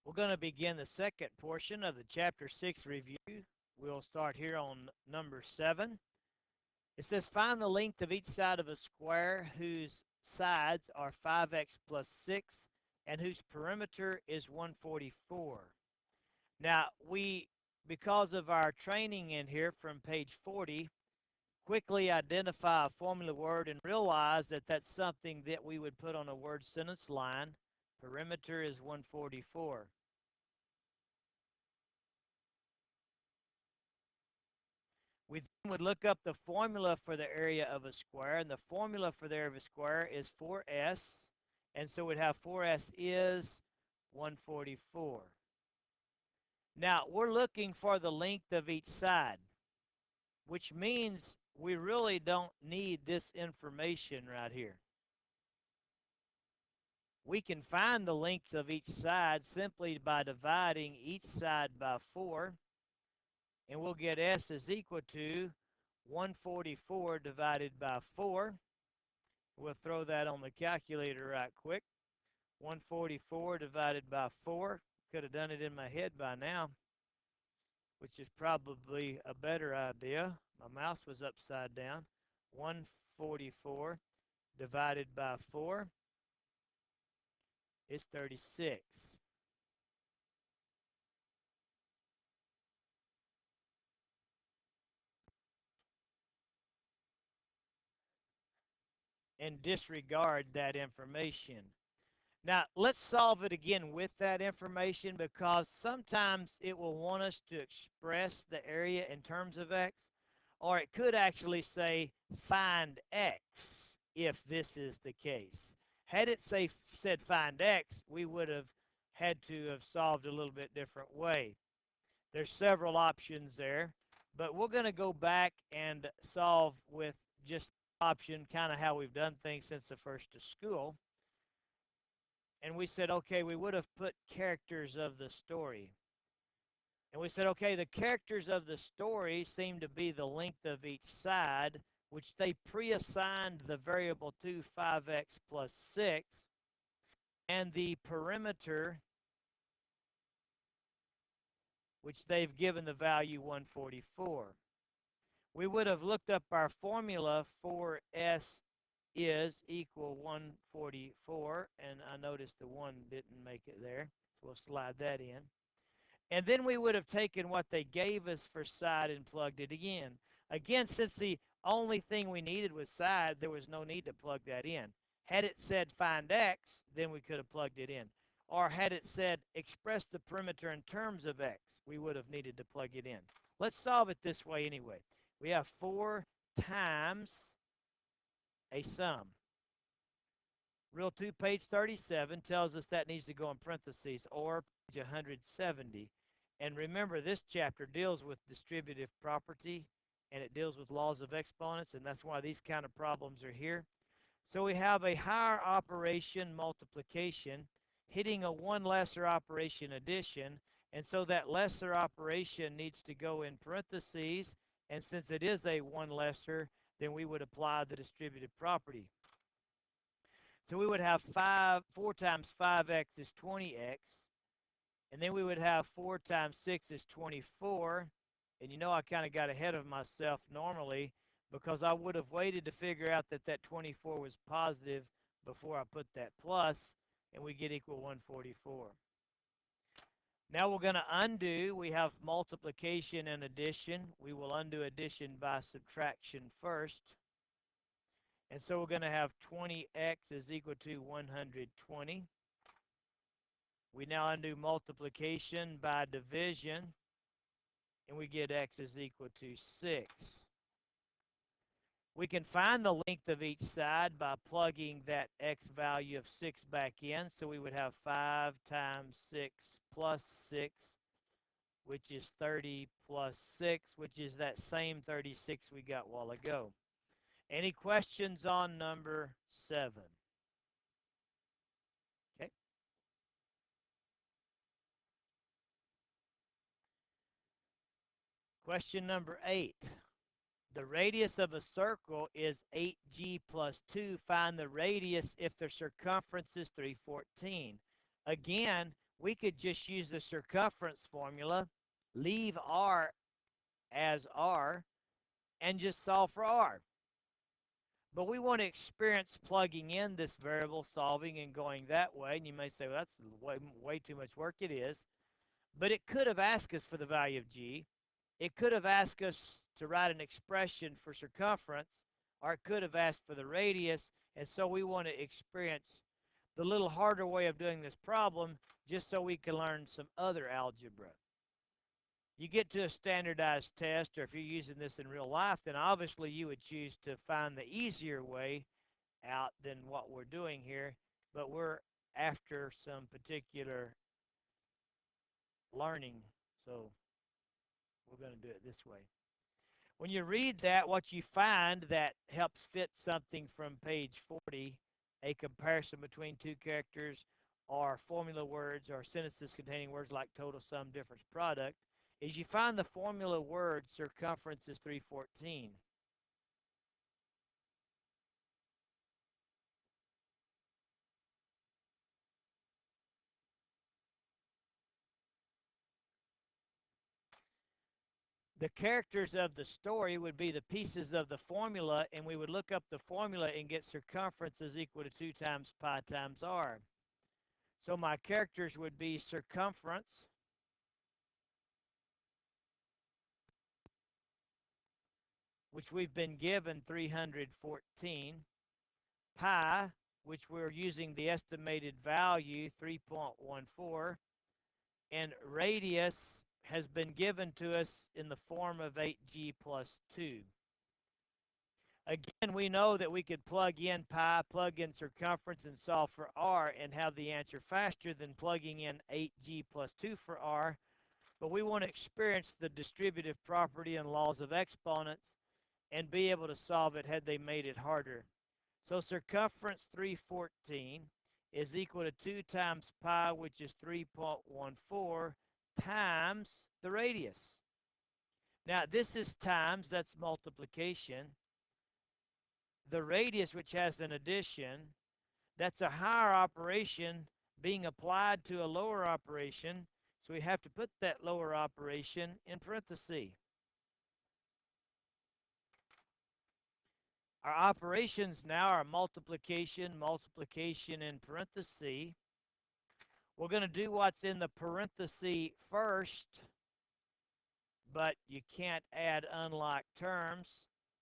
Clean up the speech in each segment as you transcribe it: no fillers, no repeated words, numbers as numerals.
We're going to begin the second portion of the Chapter 6 review. We'll start here on number 7. It says, find the length of each side of a square whose sides are 5x plus 6 and whose perimeter is 144. Now, because of our training in here from page 40, quickly identify a formula word and realize that that's something that we would put on a word sentence line. Perimeter is 144. We then would look up the formula for the area of a square, and the formula for the area of a square is 4s, and so we'd have 4s is 144. Now, we're looking for the length of each side, which means we really don't need this information right here. We can find the length of each side simply by dividing each side by 4, and we'll get s is equal to 144 divided by 4. We'll throw that on the calculator right quick. 144 divided by 4. Could have done it in my head by now, which is probably a better idea. My mouse was upside down. 144 divided by 4 is 36. And disregard that information. Now, let's solve it again with that information, because sometimes it will want us to express the area in terms of x, or it could actually say find x if this is the case. Had it said find x, we would have had to have solved a little bit different way. There's several options there, but we're going to go back and solve with just option, kind of how we've done things since the first of school. And we said, okay, we would have put characters of the story. And we said, okay, the characters of the story seem to be the length of each side, which they pre-assigned the variable to 5x plus 6, and the perimeter, which they've given the value 144. We would have looked up our formula for s is equal 144, and I noticed the 1 didn't make it there, so we'll slide that in. And then we would have taken what they gave us for side and plugged it in. Again, since the only thing we needed was side, there was no need to plug that in. Had it said find x, then we could have plugged it in. Or had it said express the perimeter in terms of x, we would have needed to plug it in. Let's solve it this way anyway. We have 4 times a sum. Rule 2, page 37, tells us that needs to go in parentheses, or page 170. And remember, this chapter deals with distributive property, and it deals with laws of exponents, and that's why these kind of problems are here. So we have a higher operation, multiplication, hitting a one lesser operation, addition, and so that lesser operation needs to go in parentheses, and since it is a one lesser, then we would apply the distributive property. So we would have 4 times 5x is 20x. And then we would have 4 times 6 is 24. And you know I kind of got ahead of myself normally, because I would have waited to figure out that that 24 was positive before I put that plus, and we get equal 144. Now we're going to undo. We have multiplication and addition. We will undo addition by subtraction first. And so we're going to have 20x is equal to 120. We now undo multiplication by division, and we get x is equal to 6. We can find the length of each side by plugging that x value of 6 back in. So we would have 5 times 6 plus 6, which is 30 plus 6, which is that same 36 we got a while ago. Any questions on number 7? Okay. Question number 8. The radius of a circle is 8g plus 2. Find the radius if the circumference is 314. Again, we could just use the circumference formula, leave r as r, and just solve for r. But we want to experience plugging in this variable, solving, and going that way. And you may say, well, that's way too much work. It is. But it could have asked us for the value of g. It could have asked us to write an expression for circumference, or it could have asked for the radius. And so we want to experience the little harder way of doing this problem just so we can learn some other algebra. You get to a standardized test, or if you're using this in real life, then obviously you would choose to find the easier way out than what we're doing here. But we're after some particular learning, so we're going to do it this way. When you read that, what you find that helps fit something from page 40, a comparison between two characters or formula words or sentences containing words like total, sum, difference, product, is you find the formula word circumference is 314. The characters of the story would be the pieces of the formula, and we would look up the formula and get circumference is equal to 2 times pi times r. So my characters would be circumference, which we've been given 314, pi, which we're using the estimated value 3.14, and radius has been given to us in the form of 8g plus 2. Again, we know that we could plug in pi, plug in circumference, and solve for r and have the answer faster than plugging in 8g plus 2 for r. But we want to experience the distributive property and laws of exponents and be able to solve it had they made it harder. So circumference 314 is equal to 2 times pi, which is 3.14, times the radius. Now, this is times, that's multiplication. The radius, which has an addition, that's a higher operation being applied to a lower operation. So we have to put that lower operation in parentheses. Our operations now are multiplication, multiplication in parentheses. We're going to do what's in the parentheses first, but you can't add unlike terms,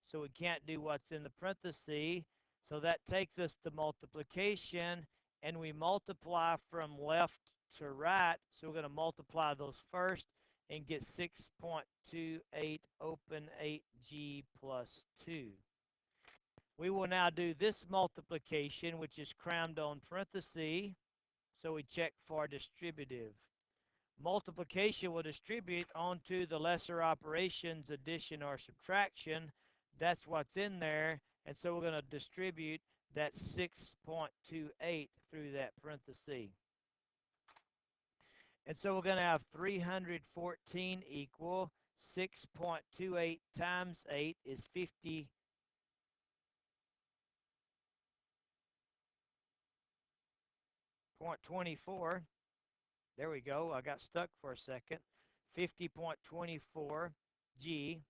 so we can't do what's in the parentheses. So that takes us to multiplication, and we multiply from left to right. So we're going to multiply those first and get 6.28 open 8g plus 2. We will now do this multiplication, which is crammed on parentheses, so we check for distributive. Multiplication will distribute onto the lesser operations, addition or subtraction. That's what's in there, and so we're going to distribute that 6.28 through that parenthesis. And so we're going to have 314 equal 6.28 times 8 is 50. 0.24. There we go. I got stuck for a second. 50.24 G.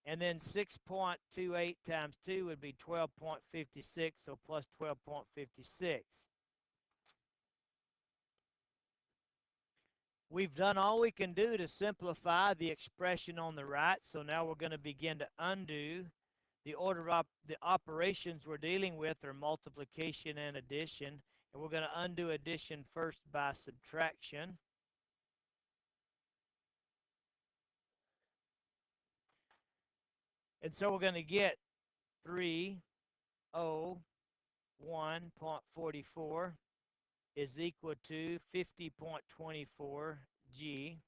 And then 6.28 times 2 would be 12.56, so plus 12.56. We've done all we can do to simplify the expression on the right, so now we're going to begin to undo the order of the operations we're dealing with are multiplication and addition, and we're going to undo addition first by subtraction. And so we're going to get 301.44 is equal to 50.24 G.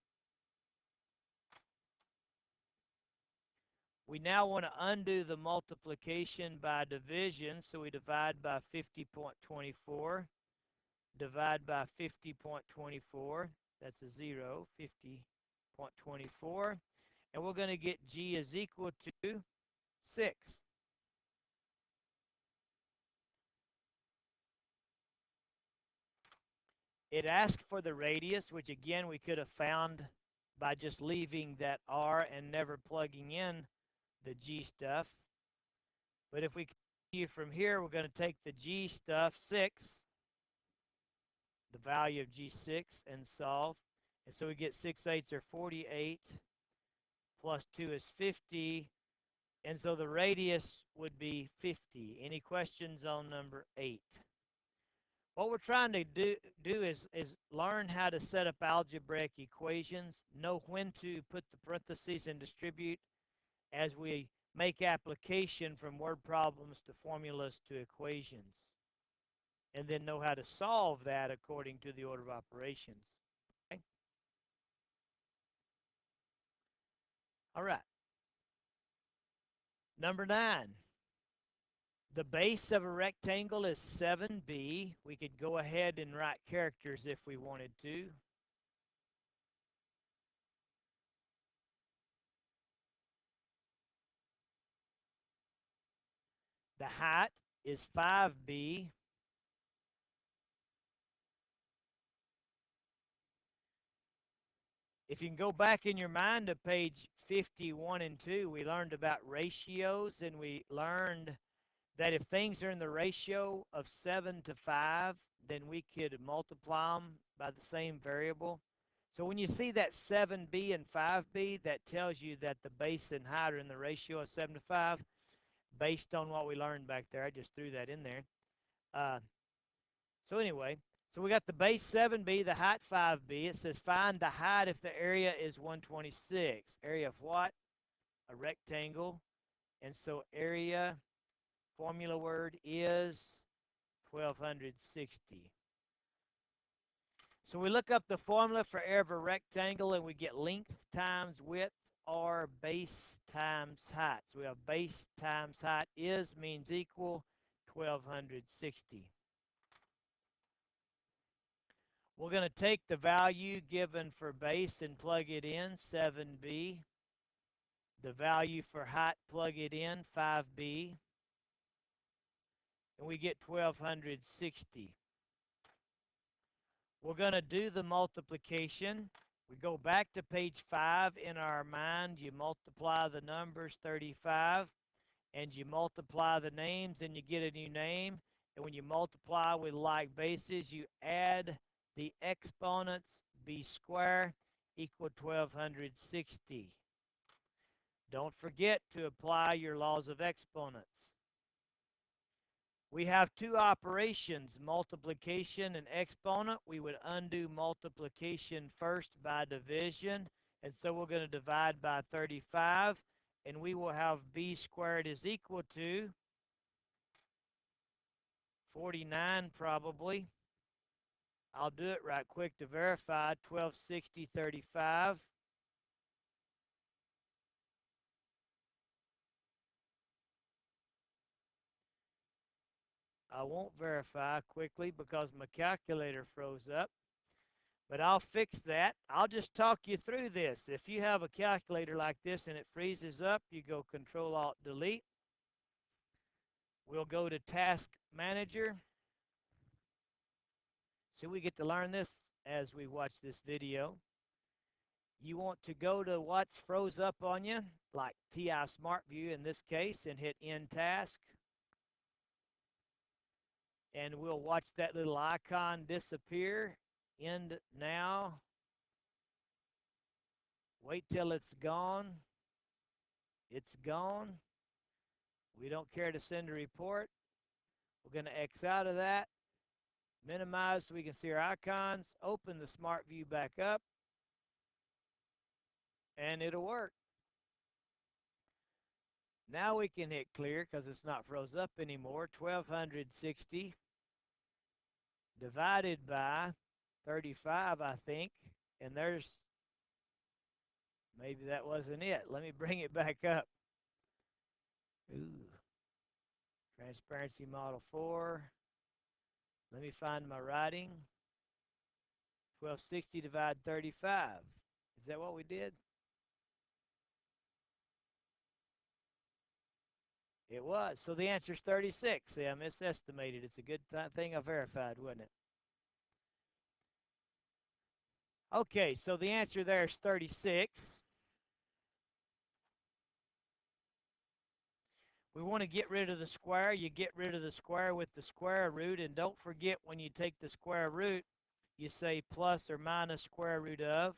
We now want to undo the multiplication by division, so we divide by 50.24, divide by 50.24, that's a 0, 50.24, and we're going to get G is equal to 6. It asked for the radius, which again we could have found by just leaving that R and never plugging in the G stuff. But if we continue from here, we're going to take the G stuff, 6, the value of G6, and solve. And so we get 6 eighths are 48, plus 2 is 50. And so the radius would be 50. Any questions on number 8? What we're trying to do is learn how to set up algebraic equations, know when to put the parentheses and distribute as we make application from word problems to formulas to equations, and then know how to solve that according to the order of operations. Okay? All right. Number 9. The base of a rectangle is 7b. We could go ahead and write characters if we wanted to. The height is 5b. If you can go back in your mind to page 51 and 2, we learned about ratios, and we learned that if things are in the ratio of 7 to 5, then we could multiply them by the same variable. So when you see that 7b and 5b, that tells you that the base and height are in the ratio of 7 to 5, based on what we learned back there. I just threw that in there. So anyway, so we got the base 7b, the height 5b. It says find the height if the area is 126. Area of what? A rectangle. And so area, formula word, is 1260. So we look up the formula for area of a rectangle, and we get length times width, or base times height. So we have base times height is means equal 1260. We're going to take the value given for base and plug it in, 7b. The value for height, plug it in, 5b. And we get 1260. We're going to do the multiplication. We go back to page 5 in our mind. You multiply the numbers, 35, and you multiply the names, and you get a new name. And when you multiply with like bases, you add the exponents, b squared equal 1260. Don't forget to apply your laws of exponents. We have two operations, multiplication and exponent. We would undo multiplication first by division, and so we're going to divide by 35, and we will have b squared is equal to 49 probably. I'll do it right quick to verify. 1260 35. I won't verify quickly because my calculator froze up, but I'll fix that. I'll just talk you through this. If you have a calculator like this and it freezes up, you go Control Alt Delete. We'll go to Task Manager. So we get to learn this as we watch this video. You want to go to what's froze up on you, like TI Smart View in this case, and hit End Task. And we'll watch that little icon disappear. End now. Wait till it's gone. It's gone. We don't care to send a report. We're going to X out of that. Minimize so we can see our icons. Open the Smart View back up. And it'll work. Now we can hit clear because it's not froze up anymore. 1260 divided by 35, I think. And there's, maybe that wasn't it. Let me bring it back up. Ooh. Transparency model 4. Let me find my writing. 1260 divide 35. Is that what we did? It was. So the answer is 36. See, I misestimated. It's a good thing I verified, wasn't it? Okay, so the answer there is 36. We want to get rid of the square. You get rid of the square with the square root, and don't forget when you take the square root, you say plus or minus square root of,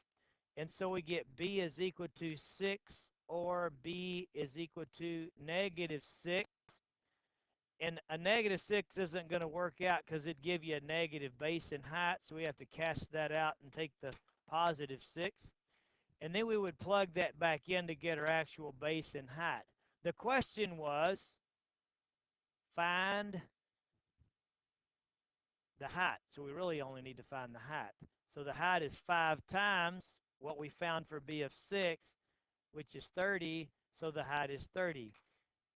and so we get b is equal to 6 or b is equal to negative 6. And a negative 6 isn't going to work out because it'd give you a negative base in height, so we have to cast that out and take the positive 6. And then we would plug that back in to get our actual base in height. The question was, find the height. So we really only need to find the height. So the height is 5 times what we found for b of 6, which is 30. So the height is 30.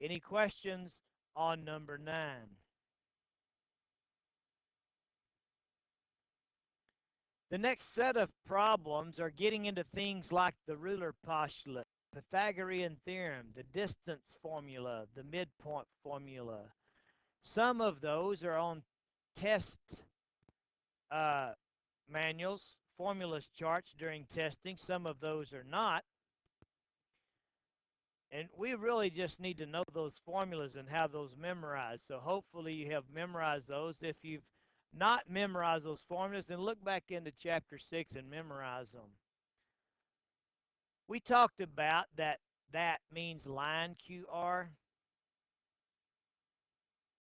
Any questions on number 9? The next set of problems are getting into things like the ruler postulate, Pythagorean theorem, the distance formula, the midpoint formula. Some of those are on test uh, manuals, formulas charts during testing. Some of those are not. And we really just need to know those formulas and have those memorized. So hopefully you have memorized those. If you've not memorized those formulas, then look back into chapter 6 and memorize them. We talked about that means line QR,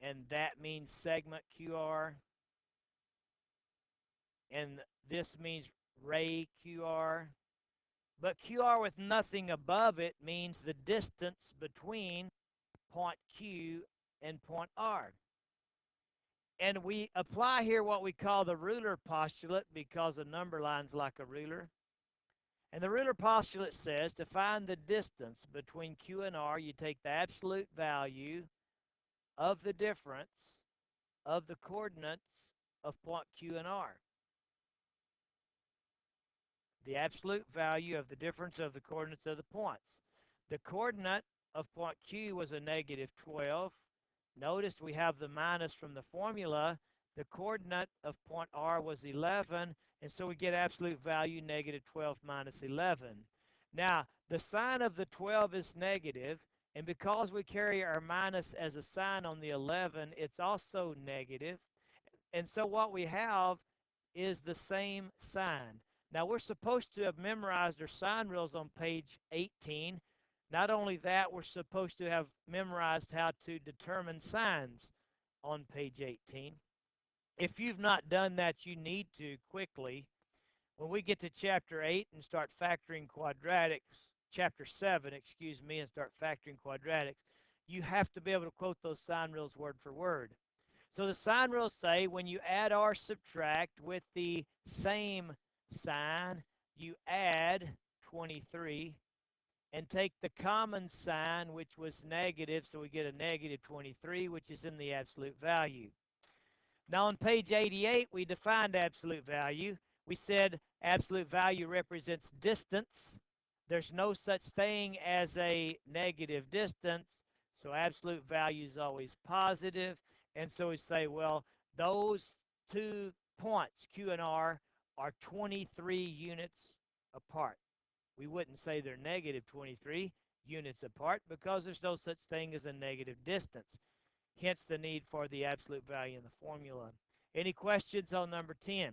and that means segment QR, and this means ray QR. But QR with nothing above it means the distance between point Q and point R. And we apply here what we call the ruler postulate because a number line's like a ruler. And the ruler postulate says to find the distance between Q and R, you take the absolute value of the difference of the coordinates of point Q and R. The absolute value of the difference of the coordinates of the points. The coordinate of point Q was a negative 12. Notice we have the minus from the formula. The coordinate of point R was 11, and so we get absolute value negative 12 minus 11. Now, the sign of the 12 is negative, and because we carry our minus as a sign on the 11, it's also negative. And so what we have is the same sign. Now, we're supposed to have memorized our sign rules on page 18. Not only that, we're supposed to have memorized how to determine signs on page 18. If you've not done that, you need to quickly. When we get to chapter 8 and start factoring quadratics, chapter 7, excuse me, and start factoring quadratics, you have to be able to quote those sign rules word for word. So the sign rules say when you add or subtract with the same sign, you add 23 and take the common sign, which was negative, so we get a negative 23, which is in the absolute value. Now on page 88, we defined absolute value. We said absolute value represents distance. There's no such thing as a negative distance, so absolute value is always positive. And so we say, well, those 2 points, Q and R, are 23 units apart. We wouldn't say they're negative 23 units apart because there's no such thing as a negative distance. Hence the need for the absolute value in the formula. Any questions on number 10?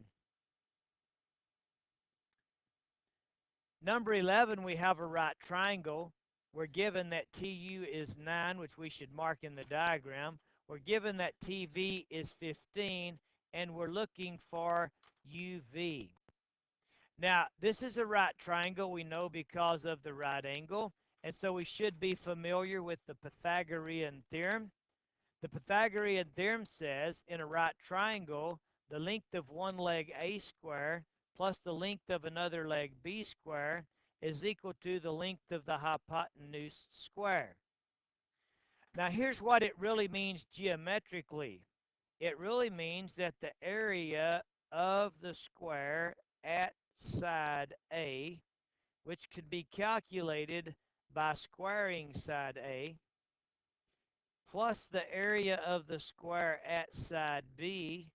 Number 11, we have a right triangle. We're given that TU is 9, which we should mark in the diagram. We're given that TV is 15, and we're looking for UV. Now, this is a right triangle, we know, because of the right angle, and so we should be familiar with the Pythagorean theorem. The Pythagorean theorem says in a right triangle, the length of one leg a square plus the length of another leg b square is equal to the length of the hypotenuse square. Now here's what it really means geometrically. It really means that the area of the square at side A, which could be calculated by squaring side A, plus the area of the square at side B,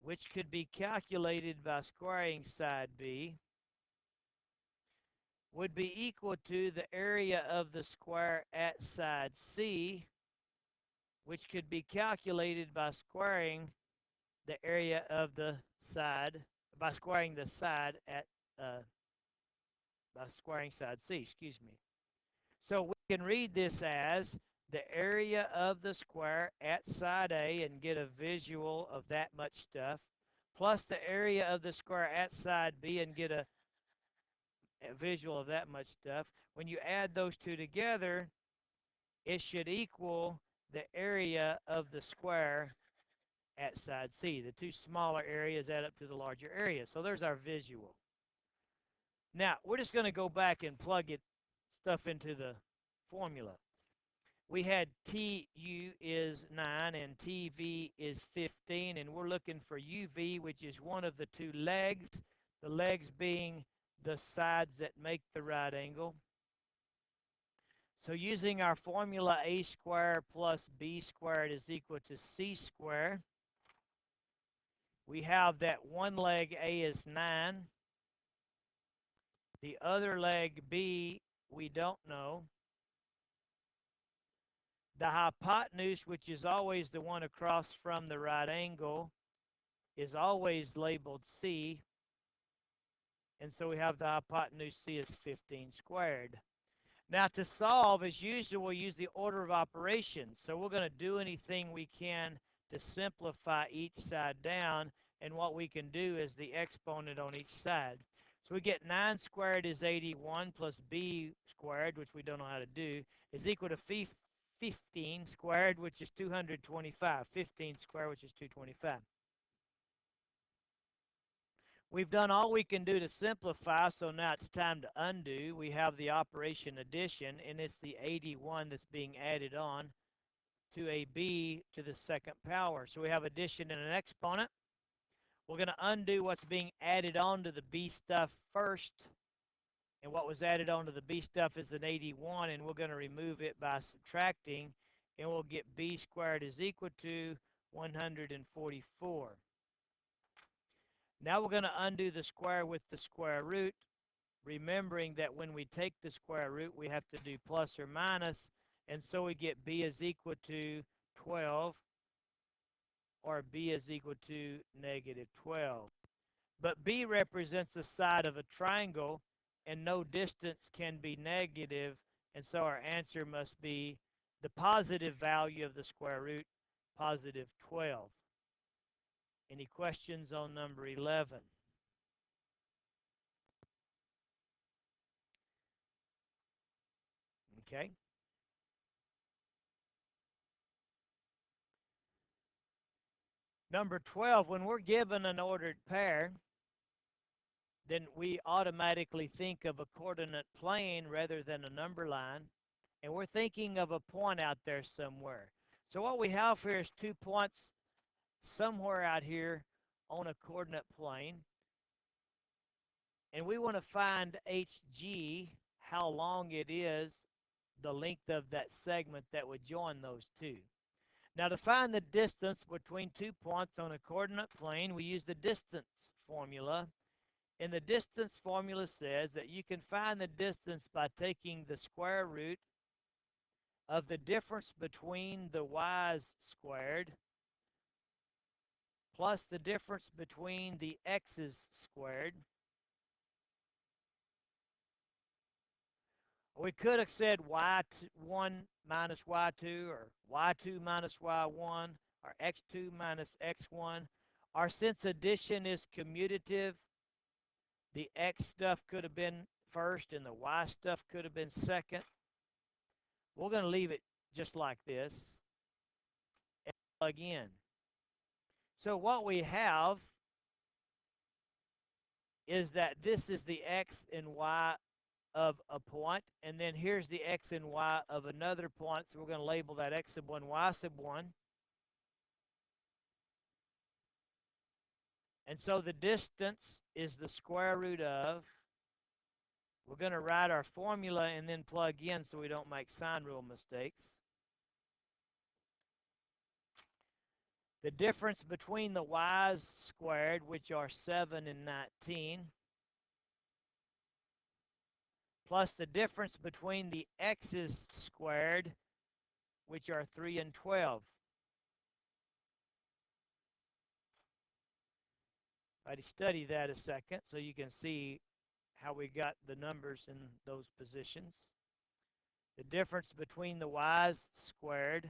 which could be calculated by squaring side B, would be equal to the area of the square at side C, which could be calculated by squaring the area of the side, by squaring the side at, by squaring side C, excuse me. So we can read this as the area of the square at side A and get a visual of that much stuff, plus the area of the square at side B and get a visual of that much stuff. When you add those two together, it should equal the area of the square at side C. The two smaller areas add up to the larger area. So there's our visual. Now, we're just going to go back and plug it stuff into the formula. We had TU is 9 and TV is 15, and we're looking for UV, which is one of the two legs, the legs being the sides that make the right angle. So using our formula, a squared plus b squared is equal to c squared. We have that one leg A is 9. The other leg B, we don't know. The hypotenuse, which is always the one across from the right angle, is always labeled C. And so we have the hypotenuse C is 15 squared. Now to solve, as usual, we'll use the order of operations. So we're going to do anything we can to simplify each side down. And what we can do is the exponent on each side. So we get 9 squared is 81 plus b squared, which we don't know how to do, is equal to 15 squared, which is 225. 15 squared, which is 225. We've done all we can do to simplify, so now it's time to undo. We have the operation addition, and it's the 81 that's being added on to a b to the second power. So we have addition and an exponent. We're going to undo what's being added on to the b stuff first, and what was added on to the b stuff is an 81, and we're going to remove it by subtracting, and we'll get b squared is equal to 144. Now we're going to undo the square with the square root, remembering that when we take the square root, we have to do plus or minus, and so we get b is equal to 12, or b is equal to negative 12. But b represents the side of a triangle, and no distance can be negative, and so our answer must be the positive value of the square root, positive 12. Any questions on number 11? Okay. Number 12, when we're given an ordered pair, then we automatically think of a coordinate plane rather than a number line, and we're thinking of a point out there somewhere. So what we have here is 2 points somewhere out here on a coordinate plane, and we want to find HG, how long it is, the length of that segment that would join those two. Now to find the distance between 2 points on a coordinate plane, we use the distance formula. And the distance formula says that you can find the distance by taking the square root of the difference between the y's squared plus the difference between the x's squared. We could have said y1 minus y2, or y2 minus y1, or x2 minus x1. Or since addition is commutative, the x stuff could have been first and the y stuff could have been second. We're going to leave it just like this and plug in. So what we have is that this is the x and y of a point, and then here's the x and y of another point, so we're going to label that x sub 1, y sub 1. And so the distance is the square root of, we're going to write our formula and then plug in so we don't make sign rule mistakes. The difference between the y's squared, which are 7 and 19, plus the difference between the x's squared, which are 3 and 12. I'd study that a second so you can see how we got the numbers in those positions. The difference between the y's squared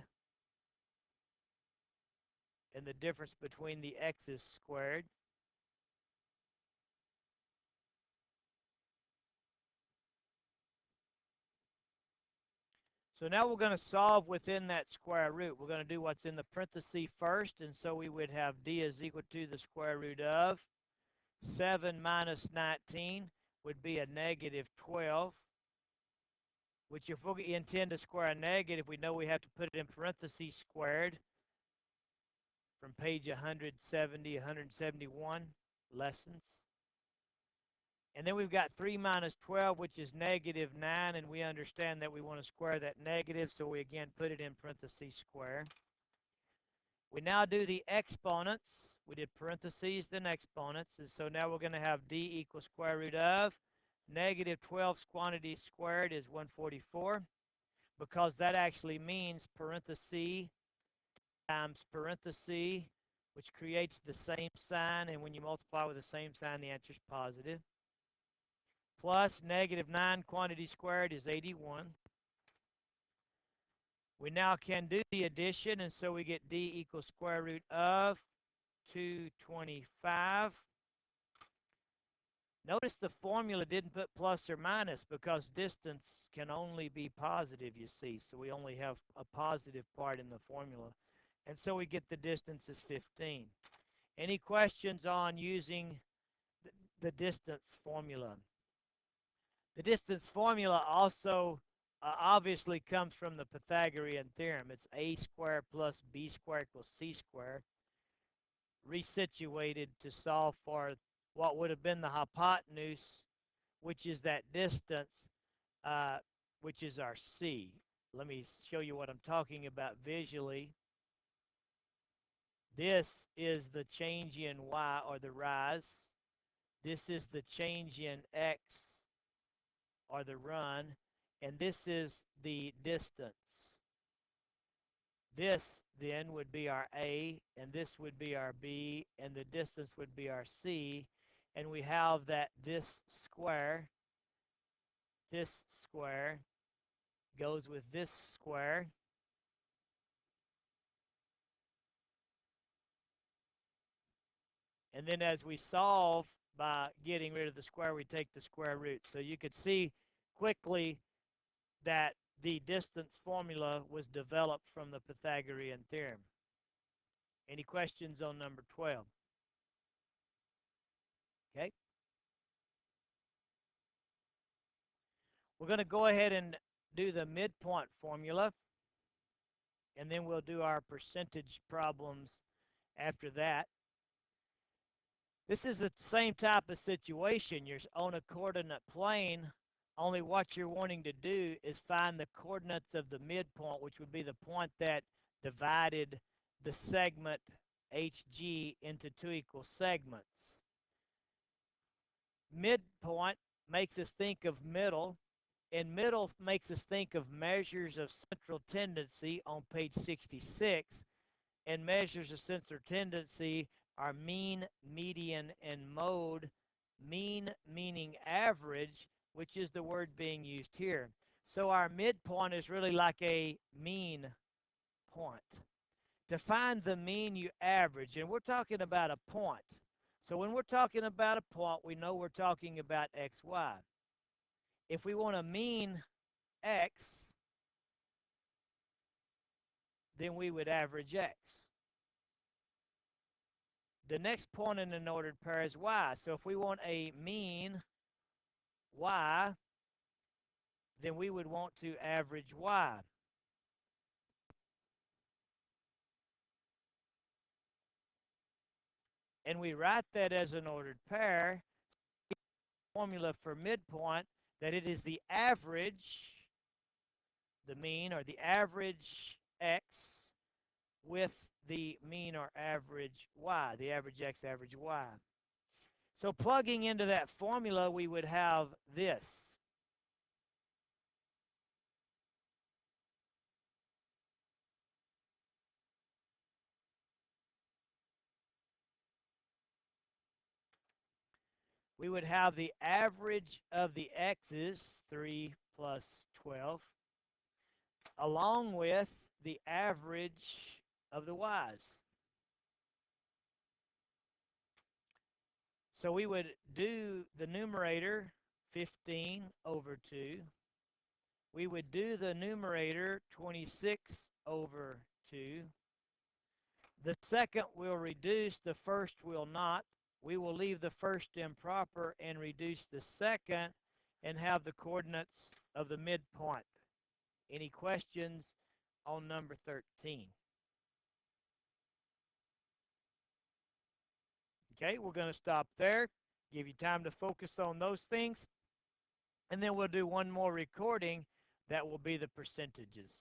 and the difference between the x's squared. So now we're going to solve within that square root. We're going to do what's in the parenthesis first, and so we would have d is equal to the square root of 7 minus 19 would be a negative 12, which if we intend to square a negative, we know we have to put it in parentheses squared from page 170, 171 lessons. And then we've got 3 minus 12, which is negative 9, and we understand that we want to square that negative, so we again put it in parentheses square. We now do the exponents. We did parentheses, then exponents, and so now we're going to have d equals square root of negative 12's quantity squared is 144, because that actually means parenthesis times parenthesis, which creates the same sign, and when you multiply with the same sign, the answer is positive. Plus negative 9 quantity squared is 81. We now can do the addition, and so we get d equals square root of 225. Notice the formula didn't put plus or minus because distance can only be positive, you see. So we only have a positive part in the formula. And so we get the distance as 15. Any questions on using the distance formula? The distance formula also obviously comes from the Pythagorean theorem. It's a squared plus b squared equals c squared, resituated to solve for what would have been the hypotenuse, which is that distance, which is our c. Let me show you what I'm talking about visually. This is the change in y, or the rise. This is the change in x, or the run, and this is the distance. This then would be our A, and this would be our B, and the distance would be our C, and we have that this square goes with this square, and then as we solve by getting rid of the square, we take the square root. So you could see quickly that the distance formula was developed from the Pythagorean theorem. Any questions on number 12? Okay. We're going to go ahead and do the midpoint formula, and then we'll do our percentage problems after that. This is the same type of situation. You're on a coordinate plane, only what you're wanting to do is find the coordinates of the midpoint, which would be the point that divided the segment HG into two equal segments. Midpoint makes us think of middle, and middle makes us think of measures of central tendency on page 66, and measures of central tendency are mean, median, and mode. Mean meaning average, which is the word being used here. So our midpoint is really like a mean point. To find the mean, you average, and we're talking about a point. So when we're talking about a point, we know we're talking about xy. If we want to mean x, then we would average x. The next point in an ordered pair is y. So if we want a mean y, then we would want to average y. And we write that as an ordered pair. Formula for midpoint, that it is the average, the mean, or the average x with the mean or average y, the average x, average y. So plugging into that formula, we would have this. We would have the average of the x's, 3 plus 12, along with the average of the y's. So we would do the numerator, 15 over 2. We would do the numerator, 26 over 2. The second will reduce, the first will not. We will leave the first improper and reduce the second and have the coordinates of the midpoint. Any questions on number 13? Okay, we're going to stop there, give you time to focus on those things, and then we'll do one more recording that will be the percentages.